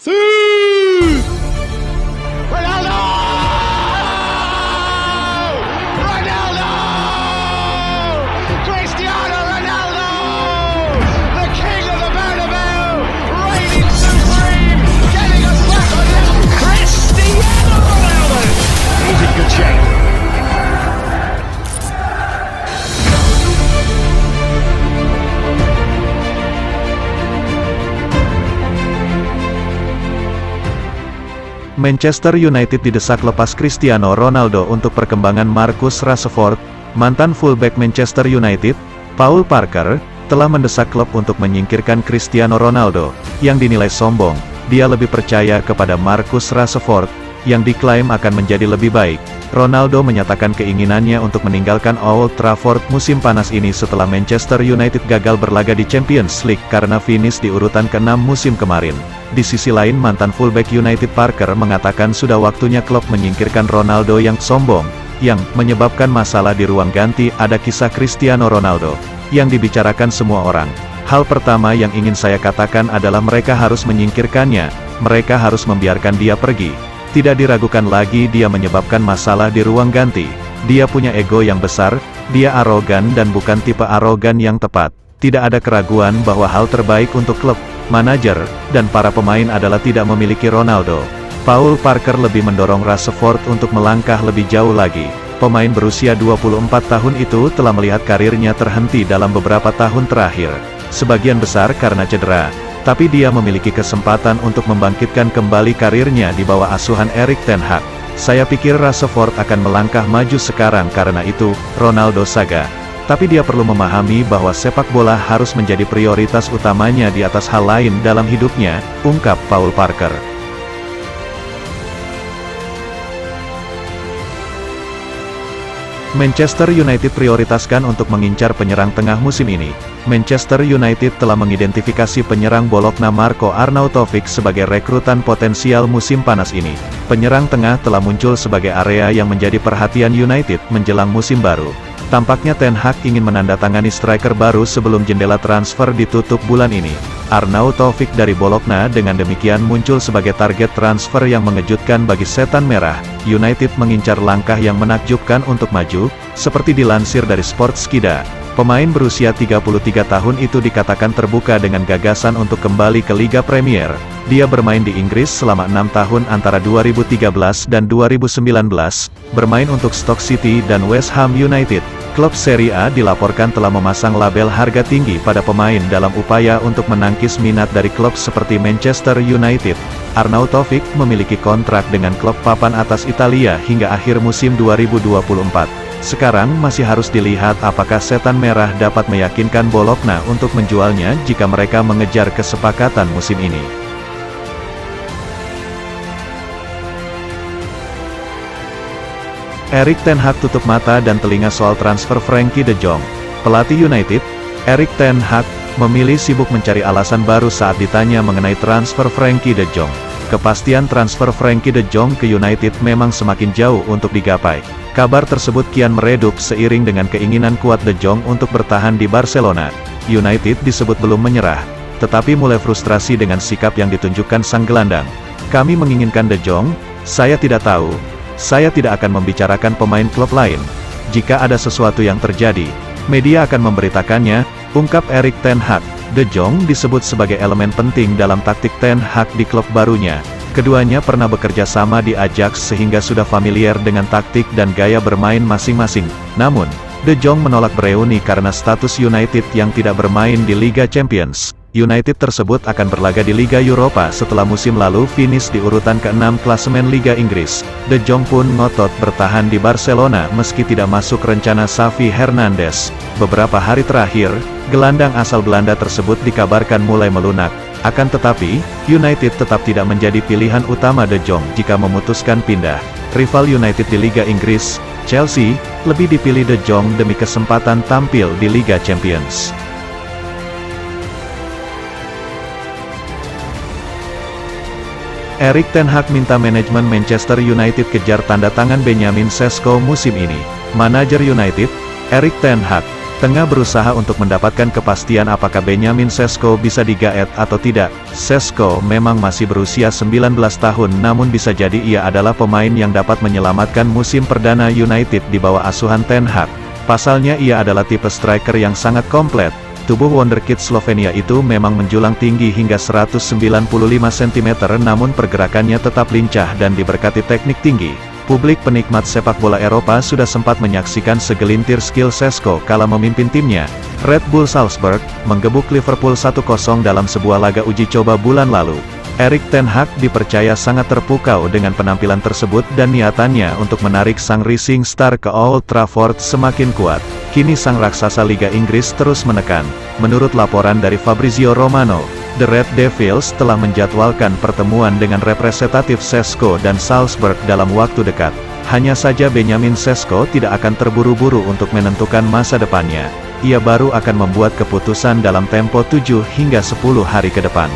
Sí! Ronaldo! Ronaldo! Cristiano Ronaldo! The king of the Bernabeu! Reigning supreme! Getting us back on this! Cristiano Ronaldo! He's in good shape. Manchester United didesak lepas Cristiano Ronaldo untuk perkembangan Marcus Rashford. Mantan fullback Manchester United, Paul Parker, telah mendesak klub untuk menyingkirkan Cristiano Ronaldo, yang dinilai sombong. Dia lebih percaya kepada Marcus Rashford, yang diklaim akan menjadi lebih baik. Ronaldo menyatakan keinginannya untuk meninggalkan Old Trafford musim panas ini setelah Manchester United gagal berlaga di Champions League karena finish di urutan ke-6 musim kemarin. Di sisi lain, mantan fullback United Parker mengatakan sudah waktunya klub menyingkirkan Ronaldo yang sombong, yang menyebabkan masalah di ruang ganti. Ada kisah Cristiano Ronaldo yang dibicarakan semua orang. Hal pertama yang ingin saya katakan adalah mereka harus menyingkirkannya, mereka harus membiarkan dia pergi. Tidak diragukan lagi, dia menyebabkan masalah di ruang ganti. Dia punya ego yang besar, dia arogan dan bukan tipe arogan yang tepat. Tidak ada keraguan bahwa hal terbaik untuk klub, manajer, dan para pemain adalah tidak memiliki Ronaldo. Paul Parker lebih mendorong Rashford untuk melangkah lebih jauh lagi. Pemain berusia 24 tahun itu telah melihat karirnya terhenti dalam beberapa tahun terakhir. Sebagian besar karena cedera. Tapi dia memiliki kesempatan untuk membangkitkan kembali karirnya di bawah asuhan Erik ten Hag. Saya pikir Rashford akan melangkah maju sekarang karena itu, Ronaldo saga. Tapi dia perlu memahami bahwa sepak bola harus menjadi prioritas utamanya di atas hal lain dalam hidupnya, ungkap Paul Parker. Manchester United prioritaskan untuk mengincar penyerang tengah musim ini. Manchester United telah mengidentifikasi penyerang Bologna Marko Arnautovic sebagai rekrutan potensial musim panas ini. Penyerang tengah telah muncul sebagai area yang menjadi perhatian United menjelang musim baru. Tampaknya Ten Hag ingin menandatangani striker baru sebelum jendela transfer ditutup bulan ini. Arnautovic dari Bologna dengan demikian muncul sebagai target transfer yang mengejutkan bagi Setan Merah. United mengincar langkah yang menakjubkan untuk maju, seperti dilansir dari Sportskida. Pemain berusia 33 tahun itu dikatakan terbuka dengan gagasan untuk kembali ke Liga Premier. Dia bermain di Inggris selama 6 tahun antara 2013 dan 2019, bermain untuk Stoke City dan West Ham United. Klub Serie A dilaporkan telah memasang label harga tinggi pada pemain dalam upaya untuk menangkis minat dari klub seperti Manchester United. Arnautovic memiliki kontrak dengan klub papan atas Italia hingga akhir musim 2024. Sekarang masih harus dilihat apakah Setan Merah dapat meyakinkan Bologna untuk menjualnya jika mereka mengejar kesepakatan musim ini. Erik ten Hag tutup mata dan telinga soal transfer Frenkie de Jong. Pelatih United, Erik ten Hag, memilih sibuk mencari alasan baru saat ditanya mengenai transfer Frenkie de Jong. Kepastian transfer Frenkie de Jong ke United memang semakin jauh untuk digapai. Kabar tersebut kian meredup seiring dengan keinginan kuat de Jong untuk bertahan di Barcelona. United disebut belum menyerah, tetapi mulai frustrasi dengan sikap yang ditunjukkan sang gelandang. Kami menginginkan de Jong, saya tidak tahu. Saya tidak akan membicarakan pemain klub lain. Jika ada sesuatu yang terjadi, media akan memberitakannya, ungkap Erik ten Hag. De Jong disebut sebagai elemen penting dalam taktik ten Hag di klub barunya. Keduanya pernah bekerja sama di Ajax sehingga sudah familiar dengan taktik dan gaya bermain masing-masing. Namun, De Jong menolak bereuni karena status United yang tidak bermain di Liga Champions. United tersebut akan berlaga di Liga Eropa setelah musim lalu finish di urutan ke-6 klasemen Liga Inggris. De Jong pun ngotot bertahan di Barcelona meski tidak masuk rencana Xavi Hernandez. Beberapa hari terakhir, gelandang asal Belanda tersebut dikabarkan mulai melunak. Akan tetapi, United tetap tidak menjadi pilihan utama De Jong jika memutuskan pindah. Rival United di Liga Inggris, Chelsea, lebih dipilih De Jong demi kesempatan tampil di Liga Champions. Erik ten Hag minta manajemen Manchester United kejar tanda tangan Benjamin Sesko musim ini. Manajer United, Erik ten Hag, tengah berusaha untuk mendapatkan kepastian apakah Benjamin Sesko bisa digaet atau tidak. Sesko memang masih berusia 19 tahun namun bisa jadi ia adalah pemain yang dapat menyelamatkan musim perdana United di bawah asuhan Ten Hag. Pasalnya ia adalah tipe striker yang sangat komplit. Tubuh wonderkid Slovenia itu memang menjulang tinggi hingga 195 cm namun pergerakannya tetap lincah dan diberkati teknik tinggi. Publik penikmat sepak bola Eropa sudah sempat menyaksikan segelintir skill Sesko kala memimpin timnya, Red Bull Salzburg, menggebuk Liverpool 1-0 dalam sebuah laga uji coba bulan lalu. Erik ten Hag dipercaya sangat terpukau dengan penampilan tersebut dan niatannya untuk menarik sang Rising Star ke Old Trafford semakin kuat. Kini sang raksasa Liga Inggris terus menekan. Menurut laporan dari Fabrizio Romano, The Red Devils telah menjadwalkan pertemuan dengan representatif Sesko dan Salzburg dalam waktu dekat. Hanya saja Benjamin Sesko tidak akan terburu-buru untuk menentukan masa depannya. Ia baru akan membuat keputusan dalam tempo 7 hingga 10 hari ke depan.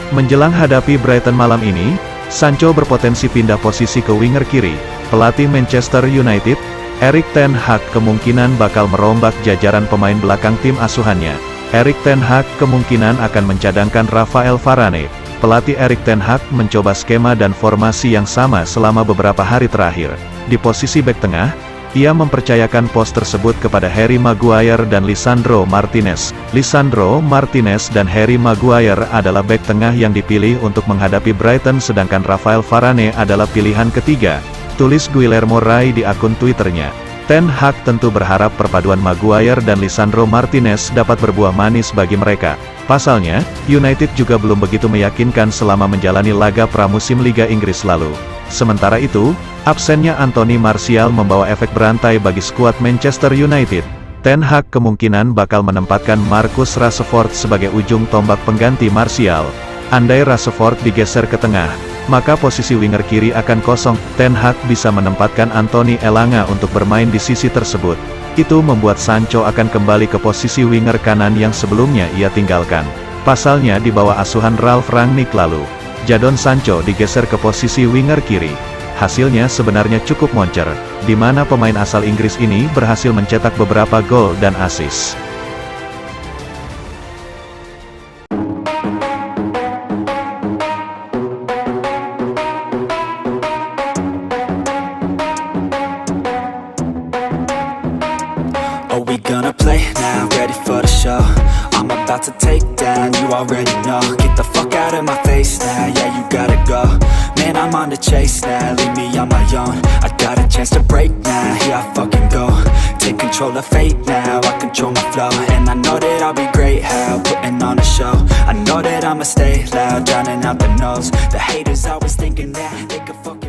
Menjelang hadapi Brighton malam ini, Sancho berpotensi pindah posisi ke winger kiri. Pelatih Manchester United, Erik ten Hag kemungkinan bakal merombak jajaran pemain belakang tim asuhannya. Erik ten Hag kemungkinan akan mencadangkan Rafael Varane. Pelatih Erik ten Hag mencoba skema dan formasi yang sama selama beberapa hari terakhir. Di posisi bek tengah, ia mempercayakan pos tersebut kepada Harry Maguire dan Lisandro Martinez. Lisandro Martinez dan Harry Maguire adalah bek tengah yang dipilih untuk menghadapi Brighton sedangkan Rafael Varane adalah pilihan ketiga. Tulis Guillermo Rai di akun Twitternya. Ten Hag tentu berharap perpaduan Maguire dan Lisandro Martinez dapat berbuah manis bagi mereka. Pasalnya, United juga belum begitu meyakinkan selama menjalani laga pramusim Liga Inggris lalu. Sementara itu, absennya Anthony Martial membawa efek berantai bagi skuad Manchester United. Ten Hag kemungkinan bakal menempatkan Marcus Rashford sebagai ujung tombak pengganti Martial. Andai Rashford digeser ke tengah, maka posisi winger kiri akan kosong. Ten Hag bisa menempatkan Anthony Elanga untuk bermain di sisi tersebut. Itu membuat Sancho akan kembali ke posisi winger kanan yang sebelumnya ia tinggalkan. Pasalnya di bawah asuhan Ralf Rangnick lalu, Jadon Sancho digeser ke posisi winger kiri. Hasilnya sebenarnya cukup moncer, di mana pemain asal Inggris ini berhasil mencetak beberapa gol dan assist. Are we gonna play now? Ready for the show? I'm about to take down, you already know. Get the fuck out of my face now, yeah you gotta go. Man, I'm on the chase now, leave me on my own. I got a chance to break now, here I fucking go. Take control of fate now, I control my flow. And I know that I'll be great, how putting on a show. I know that I'ma stay loud, drowning out the noise. The haters always thinking that they could fucking